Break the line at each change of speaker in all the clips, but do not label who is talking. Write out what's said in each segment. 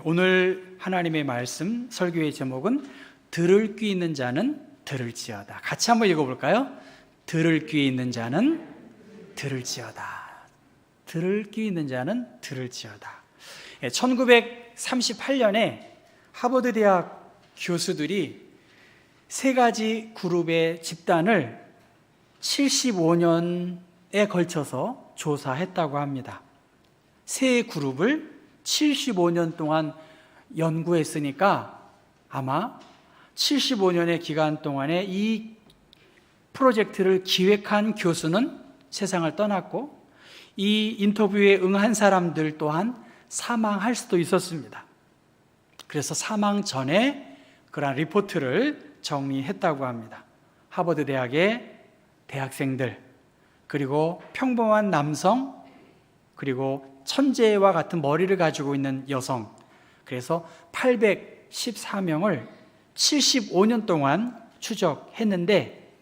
오늘 하나님의 말씀 설교의 제목은 들을 귀 있는 자는 들을지어다. 같이 한번 읽어볼까요? 들을 귀 있는 자는 들을지어다. 들을 귀 있는 자는 들을지어다. 1938년에 하버드 대학 교수들이 세 가지 그룹의 집단을 75년에 걸쳐서 조사했다고 합니다. 세 그룹을 75년 동안 연구했으니까 아마 75년의 기간 동안에 이 프로젝트를 기획한 교수는 세상을 떠났고 이 인터뷰에 응한 사람들 또한 사망할 수도 있었습니다. 그래서 사망 전에 그러한 리포트를 정리했다고 합니다. 하버드 대학의 대학생들, 그리고 평범한 남성, 그리고 천재와 같은 머리를 가지고 있는 여성, 그래서 814명을 75년 동안 추적했는데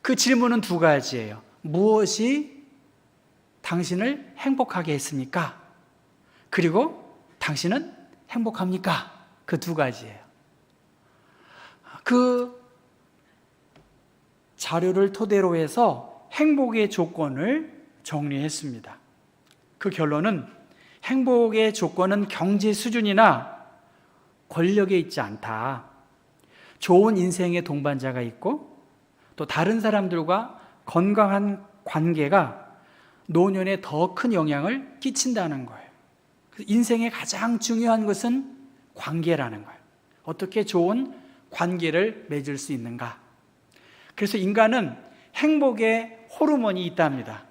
그 질문은 두 가지예요. 무엇이 당신을 행복하게 했습니까? 그리고 당신은 행복합니까? 그 두 가지예요. 그 자료를 토대로 해서 행복의 조건을 정리했습니다. 그 결론은 행복의 조건은 경제 수준이나 권력에 있지 않다. 좋은 인생의 동반자가 있고 또 다른 사람들과 건강한 관계가 노년에 더 큰 영향을 끼친다는 거예요. 인생의 가장 중요한 것은 관계라는 거예요. 어떻게 좋은 관계를 맺을 수 있는가. 그래서 인간은 행복의 호르몬이 있답니다.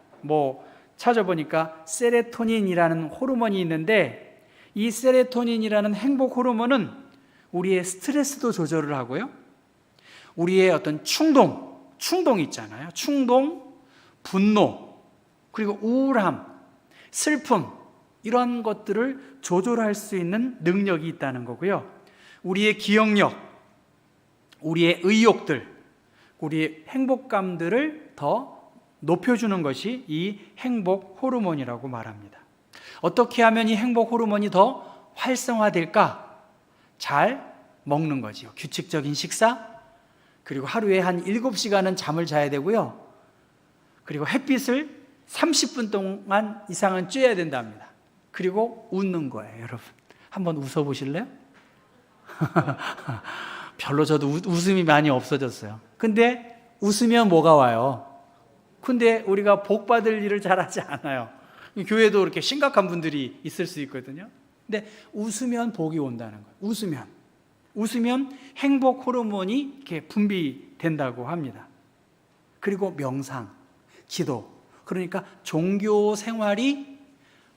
찾아보니까 세로토닌이라는 호르몬이 있는데 이 세로토닌이라는 행복 호르몬은 우리의 스트레스도 조절을 하고요. 우리의 어떤 충동 있잖아요. 충동, 분노, 그리고 우울함, 슬픔 이런 것들을 조절할 수 있는 능력이 있다는 거고요. 우리의 기억력, 우리의 의욕들, 우리의 행복감들을 더 높여주는 것이 이 행복 호르몬이라고 말합니다. 어떻게 하면 이 행복 호르몬이 더 활성화될까? 잘 먹는 거지요. 규칙적인 식사, 그리고 하루에 한 7시간은 잠을 자야 되고요. 그리고 햇빛을 30분 동안 이상은 쬐야 된답니다. 그리고 웃는 거예요, 여러분. 한번 웃어보실래요? 별로 저도 웃음이 많이 없어졌어요. 근데 웃으면 뭐가 와요? 근데 우리가 복 받을 일을 잘 하지 않아요. 교회도 그렇게 심각한 분들이 있을 수 있거든요. 근데 웃으면 복이 온다는 거예요. 웃으면 행복 호르몬이 이렇게 분비된다고 합니다. 그리고 명상, 기도, 그러니까 종교 생활이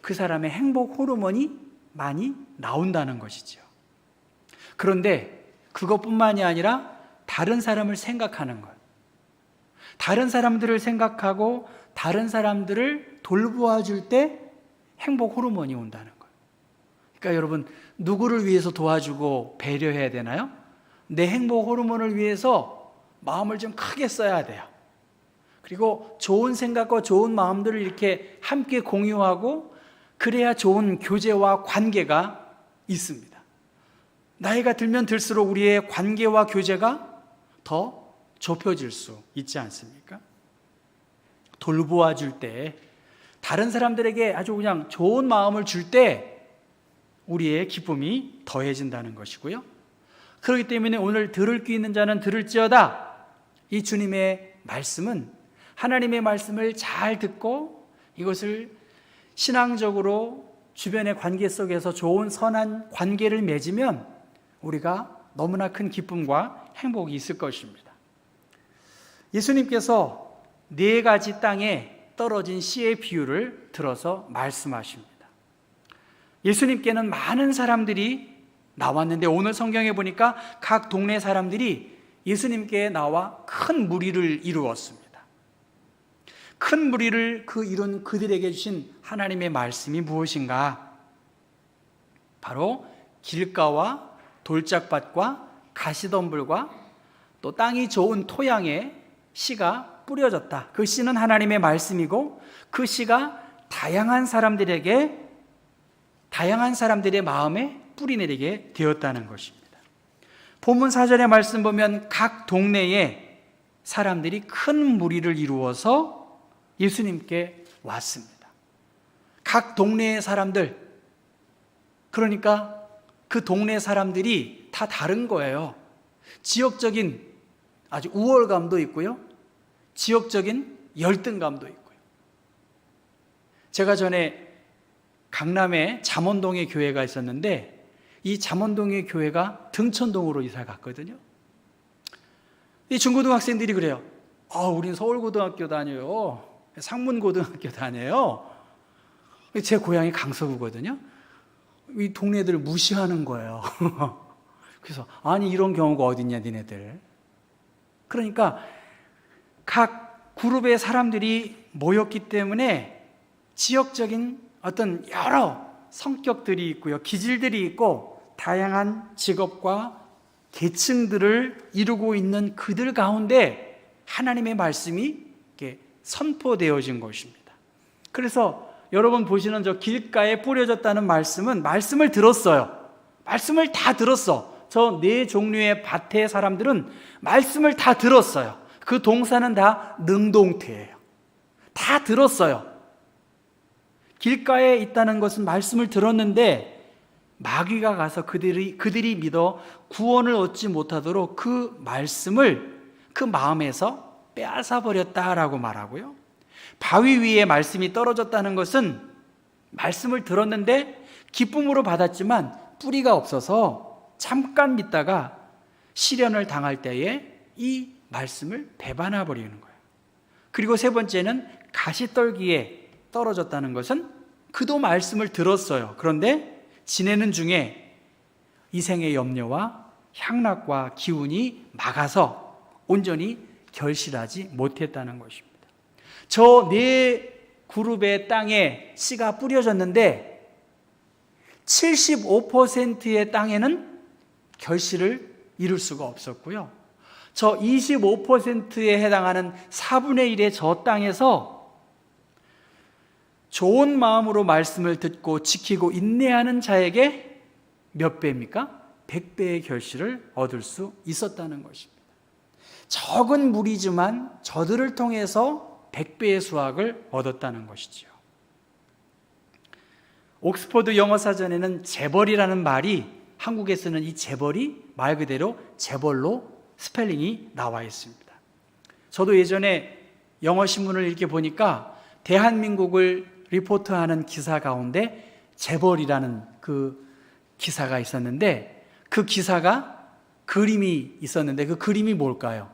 그 사람의 행복 호르몬이 많이 나온다는 것이죠. 그런데 그것뿐만이 아니라 다른 사람을 생각하는 것, 다른 사람들을 생각하고 다른 사람들을 돌보아줄 때 행복 호르몬이 온다는 거예요. 그러니까 여러분, 누구를 위해서 도와주고 배려해야 되나요? 내 행복 호르몬을 위해서 마음을 좀 크게 써야 돼요. 그리고 좋은 생각과 좋은 마음들을 이렇게 함께 공유하고 그래야 좋은 교제와 관계가 있습니다. 나이가 들면 들수록 우리의 관계와 교제가 더 좁혀질 수 있지 않습니까? 돌보아 줄 때, 다른 사람들에게 아주 그냥 좋은 마음을 줄 때 우리의 기쁨이 더해진다는 것이고요. 그렇기 때문에 오늘 들을 귀 있는 자는 들을지어다. 이 주님의 말씀은 하나님의 말씀을 잘 듣고 이것을 신앙적으로 주변의 관계 속에서 좋은 선한 관계를 맺으면 우리가 너무나 큰 기쁨과 행복이 있을 것입니다. 예수님께서 4가지 땅에 떨어진 씨의 비유를 들어서 말씀하십니다. 예수님께는 많은 사람들이 나왔는데 오늘 성경에 보니까 각 동네 사람들이 예수님께 나와 큰 무리를 이루었습니다. 큰 무리를 이룬 그들에게 주신 하나님의 말씀이 무엇인가? 바로 길가와 돌짝밭과 가시덤불과 또 땅이 좋은 토양에 씨가 뿌려졌다. 그 씨는 하나님의 말씀이고 그 씨가 다양한 사람들의 마음에 뿌리내리게 되었다는 것입니다. 본문 4절의 말씀 보면 각 동네에 사람들이 큰 무리를 이루어서 예수님께 왔습니다. 각 동네의 사람들, 그러니까 그 동네 사람들이 다 다른 거예요. 지역적인 아주 우월감도 있고요, 지역적인 열등감도 있고요. 제가 전에 강남에 잠원동에 교회가 있었는데 이 잠원동의 교회가 등천동으로 이사 갔거든요. 이 중고등학생들이 그래요. 우린 서울고등학교 다녀요, 상문고등학교 다녀요. 제 고향이 강서구거든요. 이 동네들을 무시하는 거예요. 그래서 아니 이런 경우가 어딨냐 니네들. 그러니까 각 그룹의 사람들이 모였기 때문에 지역적인 어떤 여러 성격들이 있고요, 기질들이 있고 다양한 직업과 계층들을 이루고 있는 그들 가운데 하나님의 말씀이 이렇게 선포되어진 것입니다. 그래서 여러분 보시는 저 길가에 뿌려졌다는 말씀은 말씀을 들었어요. 말씀을 다 들었어. 저 네 종류의 밭의 사람들은 말씀을 다 들었어요. 그 동사는 다 능동태예요. 다 들었어요. 길가에 있다는 것은 말씀을 들었는데 마귀가 가서 그들이 믿어 구원을 얻지 못하도록 그 말씀을 그 마음에서 빼앗아 버렸다라고 말하고요. 바위 위에 말씀이 떨어졌다는 것은 말씀을 들었는데 기쁨으로 받았지만 뿌리가 없어서 잠깐 믿다가 시련을 당할 때에 이 말씀을 배반해 버리는 거예요. 그리고 세 번째는 가시떨기에 떨어졌다는 것은 그도 말씀을 들었어요. 그런데 지내는 중에 이생의 염려와 향락과 기운이 막아서 온전히 결실하지 못했다는 것입니다. 저 네 그룹의 땅에 씨가 뿌려졌는데 75%의 땅에는 결실을 이룰 수가 없었고요, 저 25%에 해당하는 4분의 1의 저 땅에서 좋은 마음으로 말씀을 듣고 지키고 인내하는 자에게 몇 배입니까? 100배의 결실을 얻을 수 있었다는 것입니다. 적은 무리지만 저들을 통해서 100배의 수확을 얻었다는 것이지요. 옥스퍼드 영어사전에는 재벌이라는 말이, 한국에 쓰는 이 재벌이 말 그대로 재벌로 스펠링이 나와 있습니다. 저도 예전에 영어신문을 이렇게 보니까 대한민국을 리포트하는 기사 가운데 재벌이라는 그 기사가 있었는데, 그 기사가 그림이 있었는데 그 그림이 뭘까요?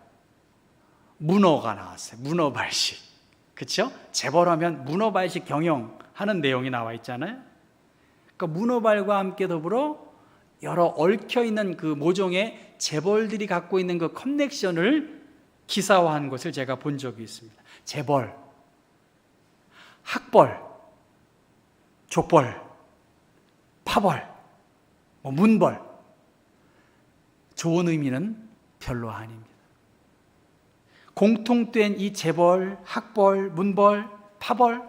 문어가 나왔어요. 문어발식. 그렇죠? 재벌하면 문어발식 경영하는 내용이 나와 있잖아요. 그러니까 문어발과 함께 더불어 여러 얽혀있는 그 모종의 재벌들이 갖고 있는 그 커넥션을 기사화한 것을 제가 본 적이 있습니다. 재벌, 학벌, 족벌, 파벌, 문벌. 좋은 의미는 별로 아닙니다. 공통된 이 재벌, 학벌, 문벌, 파벌,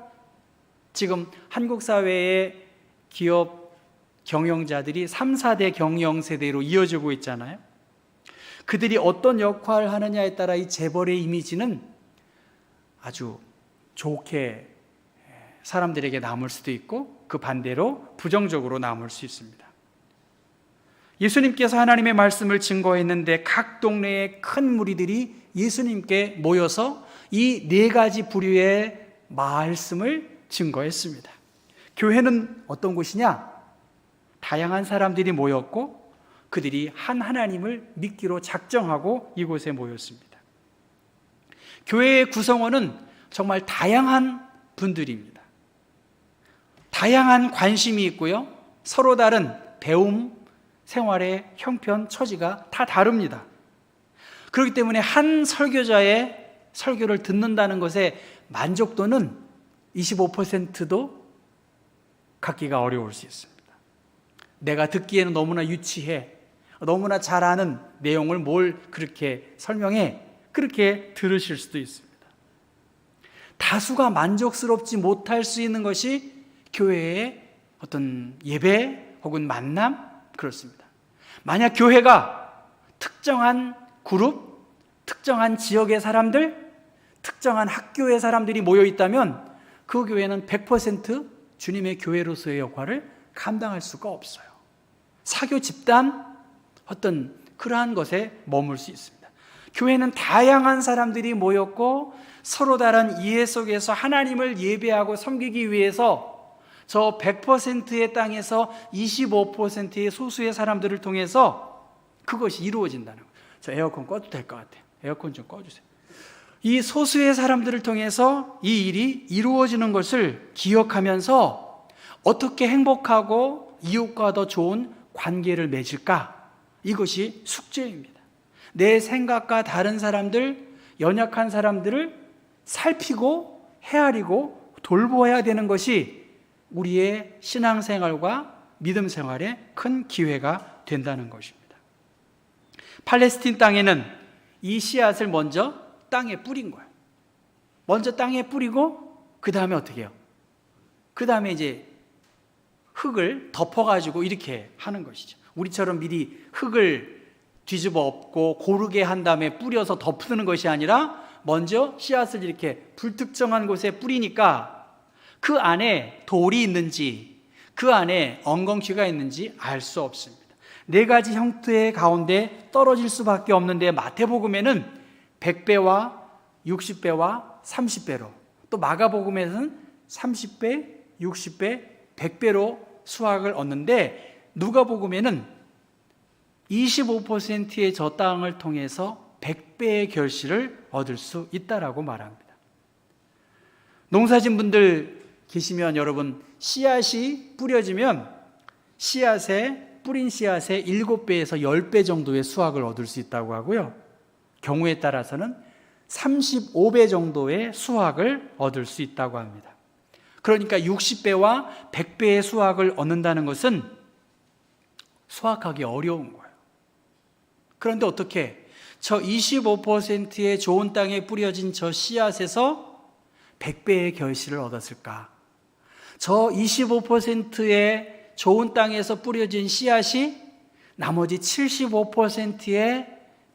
지금 한국 사회의 기업 경영자들이 3, 4대 경영세대로 이어지고 있잖아요. 그들이 어떤 역할을 하느냐에 따라 이 재벌의 이미지는 아주 좋게 사람들에게 남을 수도 있고 그 반대로 부정적으로 남을 수 있습니다. 예수님께서 하나님의 말씀을 증거했는데 각 동네의 큰 무리들이 예수님께 모여서 이 네 가지 부류의 말씀을 증거했습니다. 교회는 어떤 곳이냐? 다양한 사람들이 모였고 그들이 한 하나님을 믿기로 작정하고 이곳에 모였습니다. 교회의 구성원은 정말 다양한 분들입니다. 다양한 관심이 있고요, 서로 다른 배움, 생활의 형편, 처지가 다 다릅니다. 그렇기 때문에 한 설교자의 설교를 듣는다는 것에 만족도는 25%도 갖기가 어려울 수 있습니다. 내가 듣기에는 너무나 유치해, 너무나 잘 아는 내용을 뭘 그렇게 설명해, 그렇게 들으실 수도 있습니다. 다수가 만족스럽지 못할 수 있는 것이 교회의 어떤 예배 혹은 만남, 그렇습니다. 만약 교회가 특정한 그룹, 특정한 지역의 사람들, 특정한 학교의 사람들이 모여 있다면 그 교회는 100% 주님의 교회로서의 역할을 감당할 수가 없어요. 사교 집단, 어떤 그러한 것에 머물 수 있습니다. 교회는 다양한 사람들이 모였고 서로 다른 이해 속에서 하나님을 예배하고 섬기기 위해서 저 100%의 땅에서 25%의 소수의 사람들을 통해서 그것이 이루어진다는 거예요. 저 에어컨 꺼도 될 것 같아요. 에어컨 좀 꺼주세요. 이 소수의 사람들을 통해서 이 일이 이루어지는 것을 기억하면서 어떻게 행복하고 이웃과 더 좋은 관계를 맺을까? 이것이 숙제입니다. 내 생각과 다른 사람들, 연약한 사람들을 살피고 헤아리고 돌보아야 되는 것이 우리의 신앙생활과 믿음 생활에 큰 기회가 된다는 것입니다. 팔레스틴 땅에는 이 씨앗을 먼저 땅에 뿌린 거예요. 먼저 땅에 뿌리고 그 다음에 어떻게 해요? 그 다음에 이제 흙을 덮어가지고 이렇게 하는 것이죠. 우리처럼 미리 흙을 뒤집어 엎고 고르게 한 다음에 뿌려서 덮는 것이 아니라 먼저 씨앗을 이렇게 불특정한 곳에 뿌리니까 그 안에 돌이 있는지 그 안에 엉겅퀴가 있는지 알 수 없습니다. 4가지 형태의 가운데 떨어질 수밖에 없는데 마태복음에는 100배와 60배와 30배로, 또 마가복음에서는 30배, 60배, 100배로 수확을 얻는데 누가복음에는 25%의 저 땅을 통해서 100배의 결실을 얻을 수 있다라고 말합니다. 농사진 분들 계시면 여러분, 씨앗이 뿌려지면 뿌린 씨앗의 7배에서 10배 정도의 수확을 얻을 수 있다고 하고요. 경우에 따라서는 35배 정도의 수확을 얻을 수 있다고 합니다. 그러니까 60배와 100배의 수확을 얻는다는 것은 수확하기 어려운 거예요. 그런데 어떻게 저 25%의 좋은 땅에 뿌려진 저 씨앗에서 100배의 결실을 얻었을까? 저 25%의 좋은 땅에서 뿌려진 씨앗이 나머지 75%의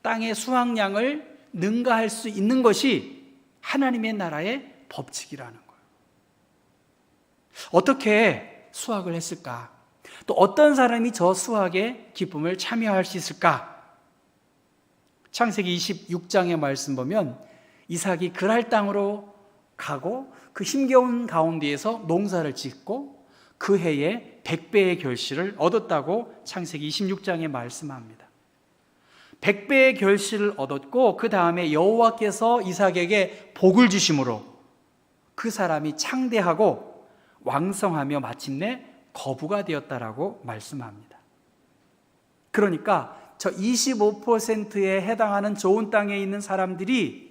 땅의 수확량을 능가할 수 있는 것이 하나님의 나라의 법칙이라는 거예요. 어떻게 수확을 했을까? 또 어떤 사람이 저 수확의 기쁨을 참여할 수 있을까? 창세기 26장의 말씀 보면 이삭이 그랄 땅으로 가고 그 힘겨운 가운데에서 농사를 짓고 그 해에 100배의 결실을 얻었다고 창세기 26장에 말씀합니다. 100배의 결실을 얻었고 그 다음에 여호와께서 이삭에게 복을 주심으로 그 사람이 창대하고 왕성하며 마침내 거부가 되었다라고 말씀합니다. 그러니까 저 25%에 해당하는 좋은 땅에 있는 사람들이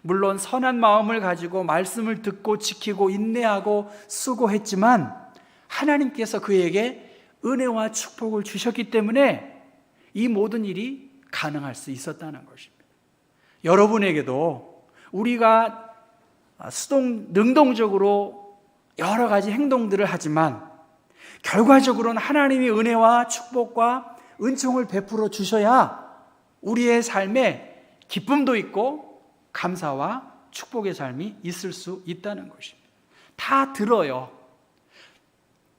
물론 선한 마음을 가지고 말씀을 듣고 지키고 인내하고 수고했지만 하나님께서 그에게 은혜와 축복을 주셨기 때문에 이 모든 일이 가능할 수 있었다는 것입니다. 여러분에게도 우리가 능동적으로 여러 가지 행동들을 하지만 결과적으로는 하나님의 은혜와 축복과 은총을 베풀어 주셔야 우리의 삶에 기쁨도 있고 감사와 축복의 삶이 있을 수 있다는 것입니다. 다 들어요.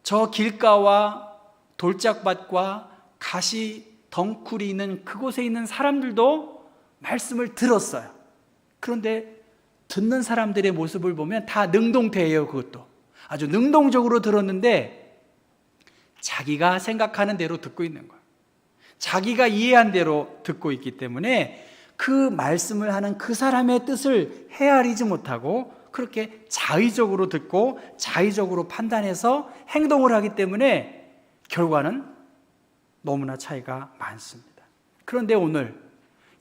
저 길가와 돌짝밭과 가시 덩쿨이 있는 그곳에 있는 사람들도 말씀을 들었어요. 그런데 듣는 사람들의 모습을 보면 다 능동태예요. 그것도 아주 능동적으로 들었는데 자기가 생각하는 대로 듣고 있는 거예요. 자기가 이해한 대로 듣고 있기 때문에 그 말씀을 하는 그 사람의 뜻을 헤아리지 못하고 그렇게 자의적으로 듣고 자의적으로 판단해서 행동을 하기 때문에 결과는 너무나 차이가 많습니다. 그런데 오늘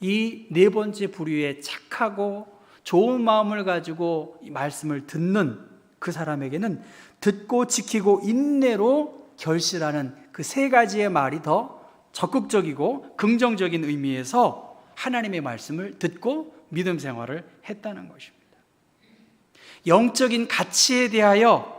이 4번째 부류의 착하고 좋은 마음을 가지고 이 말씀을 듣는 그 사람에게는 듣고 지키고 인내로 결실하는 그 3가지의 말이 더 적극적이고 긍정적인 의미에서 하나님의 말씀을 듣고 믿음 생활을 했다는 것입니다. 영적인 가치에 대하여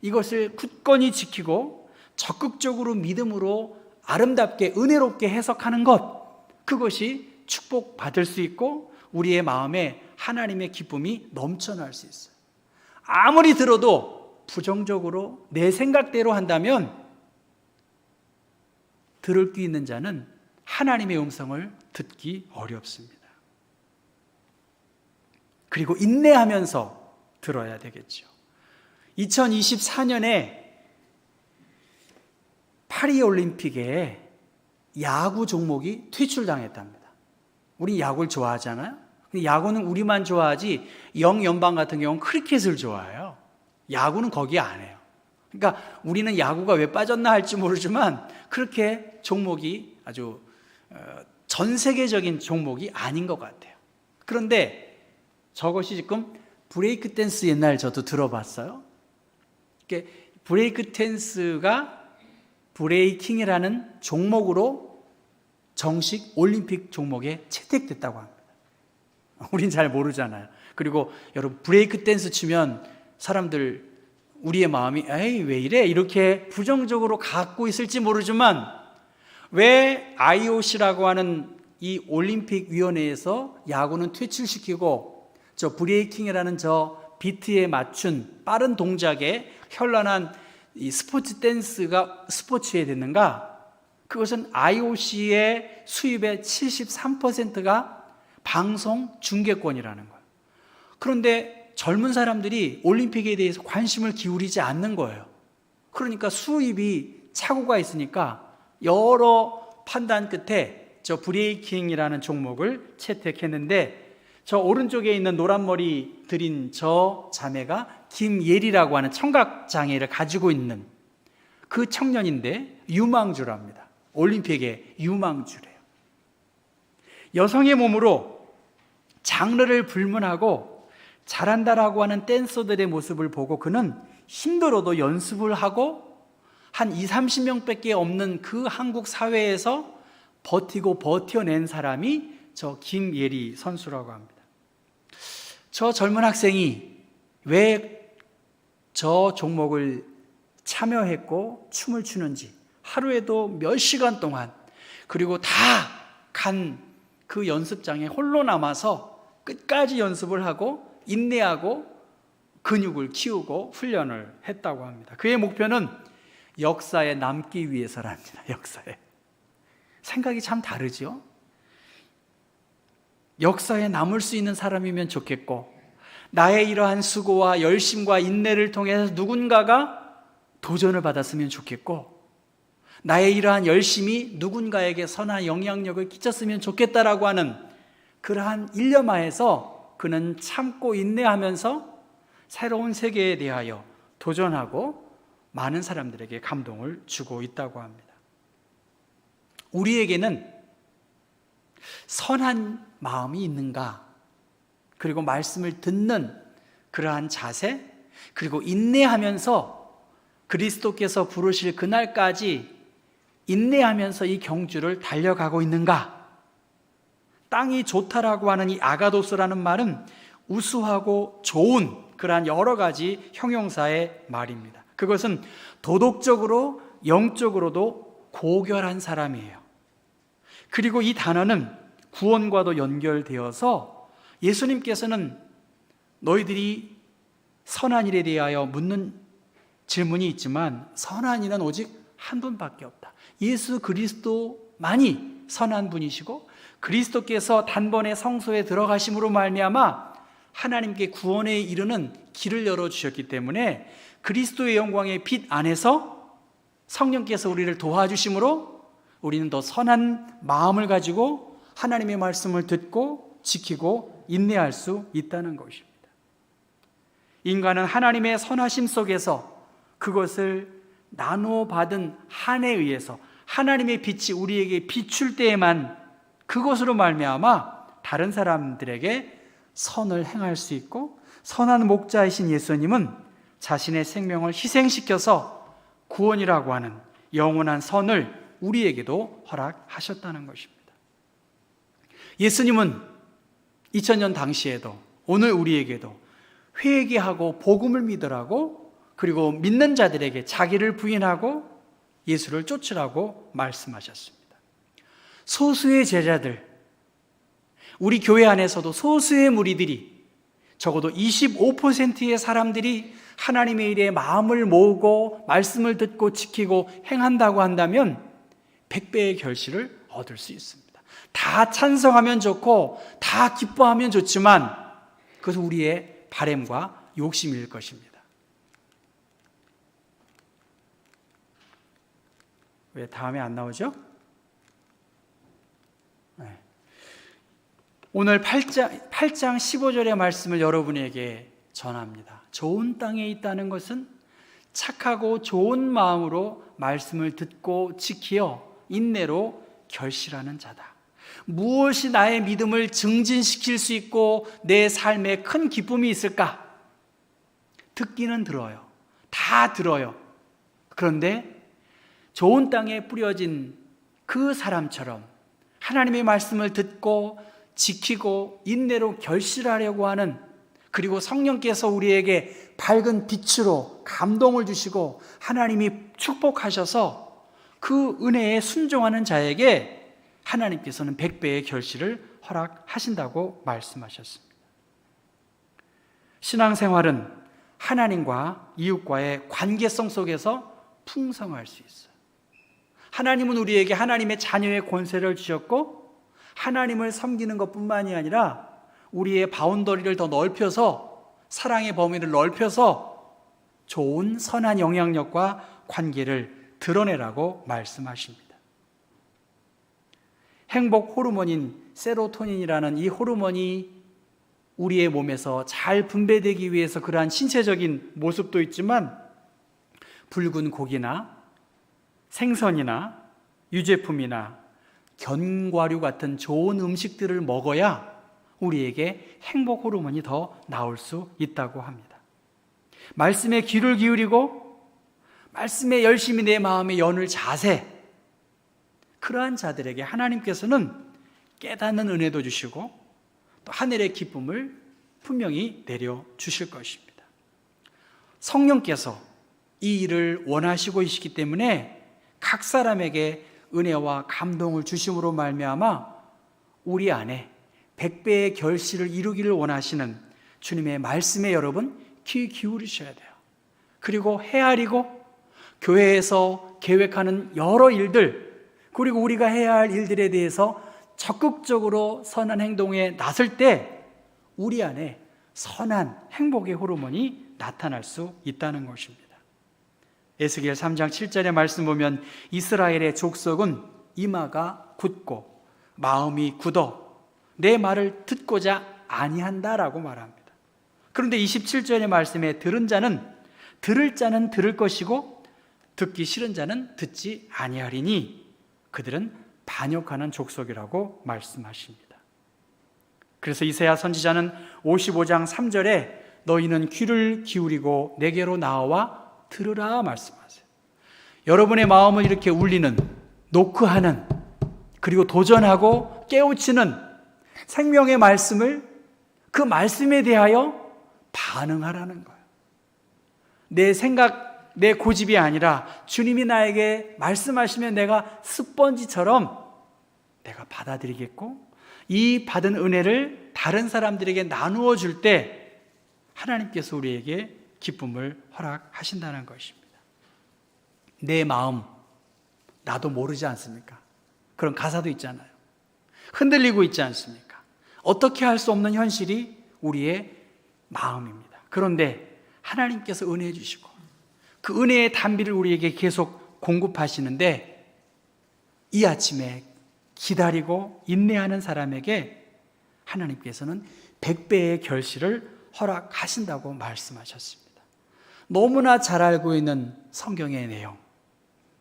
이것을 굳건히 지키고 적극적으로 믿음으로 아름답게 은혜롭게 해석하는 것, 그것이 축복받을 수 있고 우리의 마음에 하나님의 기쁨이 넘쳐날 수 있어요. 아무리 들어도 부정적으로 내 생각대로 한다면 들을 귀 있는 자는 하나님의 음성을 듣기 어렵습니다. 그리고 인내하면서 들어야 되겠죠. 2024년에 파리올림픽에 야구 종목이 퇴출당했답니다. 우리 야구를 좋아하잖아요. 근데 야구는 우리만 좋아하지 영연방 같은 경우는 크리켓을 좋아해요. 야구는 거기에 안 해요. 그러니까 우리는 야구가 왜 빠졌나 할지 모르지만 그렇게 종목이 아주 전 세계적인 종목이 아닌 것 같아요. 그런데 저것이 지금 브레이크 댄스 옛날 저도 들어봤어요. 브레이크 댄스가 브레이킹이라는 종목으로 정식 올림픽 종목에 채택됐다고 합니다. 우린 잘 모르잖아요. 그리고 여러분 브레이크 댄스 추면 사람들 우리의 마음이 에이 왜 이래 이렇게 부정적으로 갖고 있을지 모르지만 왜 IOC라고 하는 이 올림픽 위원회에서 야구는 퇴출시키고 저 브레이킹이라는 저 비트에 맞춘 빠른 동작에 현란한 이 스포츠 댄스가 스포츠에 됐는가? 그것은 IOC의 수입의 73%가 방송 중계권이라는 거예요. 그런데 젊은 사람들이 올림픽에 대해서 관심을 기울이지 않는 거예요. 그러니까 수입이 착오가 있으니까 여러 판단 끝에 저 브레이킹이라는 종목을 채택했는데 저 오른쪽에 있는 노란 머리 들인 저 자매가 김예리라고 하는 청각장애를 가지고 있는 그 청년인데 유망주랍니다. 올림픽의 유망주래요. 여성의 몸으로 장르를 불문하고 잘한다라고 하는 댄서들의 모습을 보고 그는 힘들어도 연습을 하고 한 20-30명밖에 없는 그 한국 사회에서 버티고 버텨낸 사람이 저 김예리 선수라고 합니다. 저 젊은 학생이 왜 저 종목을 참여했고 춤을 추는지 하루에도 몇 시간 동안 그리고 다 간 그 연습장에 홀로 남아서 끝까지 연습을 하고 인내하고 근육을 키우고 훈련을 했다고 합니다. 그의 목표는 역사에 남기 위해서랍니다. 역사에. 생각이 참 다르죠? 역사에 남을 수 있는 사람이면 좋겠고 나의 이러한 수고와 열심과 인내를 통해서 누군가가 도전을 받았으면 좋겠고 나의 이러한 열심이 누군가에게 선한 영향력을 끼쳤으면 좋겠다라고 하는 그러한 일념하에서 그는 참고 인내하면서 새로운 세계에 대하여 도전하고 많은 사람들에게 감동을 주고 있다고 합니다. 우리에게는 선한 마음이 있는가? 그리고 말씀을 듣는 그러한 자세, 그리고 인내하면서 그리스도께서 부르실 그날까지 인내하면서 이 경주를 달려가고 있는가? 땅이 좋다라고 하는 이 아가도스라는 말은 우수하고 좋은 그러한 여러 가지 형용사의 말입니다. 그것은 도덕적으로 영적으로도 고결한 사람이에요. 그리고 이 단어는 구원과도 연결되어서 예수님께서는 너희들이 선한 일에 대하여 묻는 질문이 있지만 선한 일은 오직 한 분밖에 없다. 예수 그리스도만이 선한 분이시고 그리스도께서 단번에 성소에 들어가심으로 말미암아 하나님께 구원에 이르는 길을 열어주셨기 때문에 그리스도의 영광의 빛 안에서 성령께서 우리를 도와주심으로 우리는 더 선한 마음을 가지고 하나님의 말씀을 듣고 지키고 인내할 수 있다는 것입니다. 인간은 하나님의 선하심 속에서 그것을 나누어 받은 한에 의해서 하나님의 빛이 우리에게 비출 때에만 그것으로 말미암아 다른 사람들에게 선을 행할 수 있고 선한 목자이신 예수님은 자신의 생명을 희생시켜서 구원이라고 하는 영원한 선을 우리에게도 허락하셨다는 것입니다. 예수님은 2000년 당시에도 오늘 우리에게도 회개하고 복음을 믿으라고 그리고 믿는 자들에게 자기를 부인하고 예수를 쫓으라고 말씀하셨습니다. 소수의 제자들, 우리 교회 안에서도 소수의 무리들이, 적어도 25%의 사람들이 하나님의 일에 마음을 모으고 말씀을 듣고 지키고 행한다고 한다면 100배의 결실을 얻을 수 있습니다. 다 찬성하면 좋고 다 기뻐하면 좋지만 그것은 우리의 바램과 욕심일 것입니다. 왜 다음에 안 나오죠? 네. 오늘 8장 15절의 말씀을 여러분에게 전합니다. 좋은 땅에 있다는 것은 착하고 좋은 마음으로 말씀을 듣고 지키어 인내로 결실하는 자다. 무엇이 나의 믿음을 증진시킬 수 있고 내 삶에 큰 기쁨이 있을까? 듣기는 들어요. 다 들어요. 그런데 좋은 땅에 뿌려진 그 사람처럼 하나님의 말씀을 듣고 지키고 인내로 결실하려고 하는, 그리고 성령께서 우리에게 밝은 빛으로 감동을 주시고 하나님이 축복하셔서 그 은혜에 순종하는 자에게 하나님께서는 100배의 결실을 허락하신다고 말씀하셨습니다. 신앙생활은 하나님과 이웃과의 관계성 속에서 풍성할 수 있어요. 하나님은 우리에게 하나님의 자녀의 권세를 주셨고 하나님을 섬기는 것뿐만이 아니라 우리의 바운더리를 더 넓혀서, 사랑의 범위를 넓혀서 좋은 선한 영향력과 관계를 드러내라고 말씀하십니다. 행복 호르몬인 세로토닌이라는 이 호르몬이 우리의 몸에서 잘 분배되기 위해서 그러한 신체적인 모습도 있지만 붉은 고기나 생선이나 유제품이나 견과류 같은 좋은 음식들을 먹어야 우리에게 행복 호르몬이 더 나올 수 있다고 합니다. 말씀에 귀를 기울이고 말씀에 열심히 내 마음에 여눌 자세, 그러한 자들에게 하나님께서는 깨닫는 은혜도 주시고 또 하늘의 기쁨을 분명히 내려주실 것입니다. 성령께서 이 일을 원하시고 계시기 때문에 각 사람에게 은혜와 감동을 주심으로 말미암아 우리 안에 100배의 결실을 이루기를 원하시는 주님의 말씀에 여러분 귀 기울이셔야 돼요. 그리고 헤아리고 교회에서 계획하는 여러 일들, 그리고 우리가 해야 할 일들에 대해서 적극적으로 선한 행동에 나설 때 우리 안에 선한 행복의 호르몬이 나타날 수 있다는 것입니다. 에스겔 3장 7절의 말씀 보면 이스라엘의 족속은 이마가 굳고 마음이 굳어 내 말을 듣고자 아니한다라고 말합니다. 그런데 27절의 말씀에 들을 자는 들을 것이고 듣기 싫은 자는 듣지 아니하리니 그들은 반역하는 족속이라고 말씀하십니다. 그래서 이사야 선지자는 55장 3절에 너희는 귀를 기울이고 내게로 나와 들으라 말씀하세요. 여러분의 마음을 이렇게 울리는, 노크하는, 그리고 도전하고 깨우치는 생명의 말씀을, 그 말씀에 대하여 반응하라는 거예요. 내 생각, 내 고집이 아니라 주님이 나에게 말씀하시면 내가 스펀지처럼 내가 받아들이겠고 이 받은 은혜를 다른 사람들에게 나누어 줄 때 하나님께서 우리에게 기쁨을 허락하신다는 것입니다. 내 마음 나도 모르지 않습니까? 그런 가사도 있잖아요. 흔들리고 있지 않습니까? 어떻게 할 수 없는 현실이 우리의 마음입니다. 그런데 하나님께서 은혜해 주시고 그 은혜의 단비를 우리에게 계속 공급하시는데 이 아침에 기다리고 인내하는 사람에게 하나님께서는 100배의 결실을 허락하신다고 말씀하셨습니다. 너무나 잘 알고 있는 성경의 내용,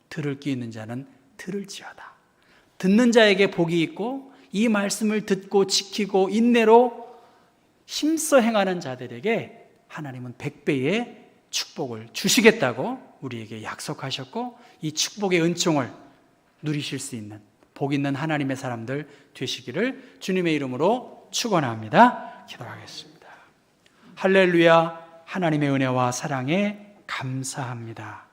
들을 귀 있는 자는 들을지어다. 듣는 자에게 복이 있고 이 말씀을 듣고 지키고 인내로 힘써 행하는 자들에게 하나님은 100배의 축복을 주시겠다고 우리에게 약속하셨고 이 축복의 은총을 누리실 수 있는 복 있는 하나님의 사람들 되시기를 주님의 이름으로 축원합니다. 기도하겠습니다. 할렐루야. 하나님의 은혜와 사랑에 감사합니다.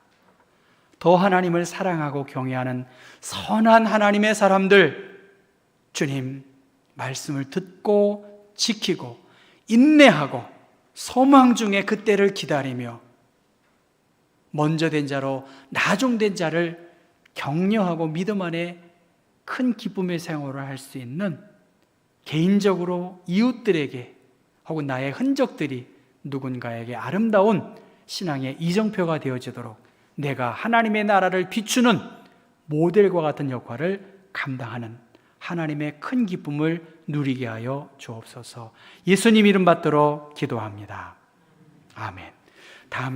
더 하나님을 사랑하고 경외하는 선한 하나님의 사람들, 주님 말씀을 듣고 지키고 인내하고 소망 중에 그때를 기다리며 먼저 된 자로 나중된 자를 격려하고 믿음 안에 큰 기쁨의 생활을 할 수 있는, 개인적으로 이웃들에게 혹은 나의 흔적들이 누군가에게 아름다운 신앙의 이정표가 되어지도록 내가 하나님의 나라를 비추는 모델과 같은 역할을 감당하는 하나님의 큰 기쁨을 누리게 하여 주옵소서. 예수님 이름 받들어 기도합니다. 아멘. 다음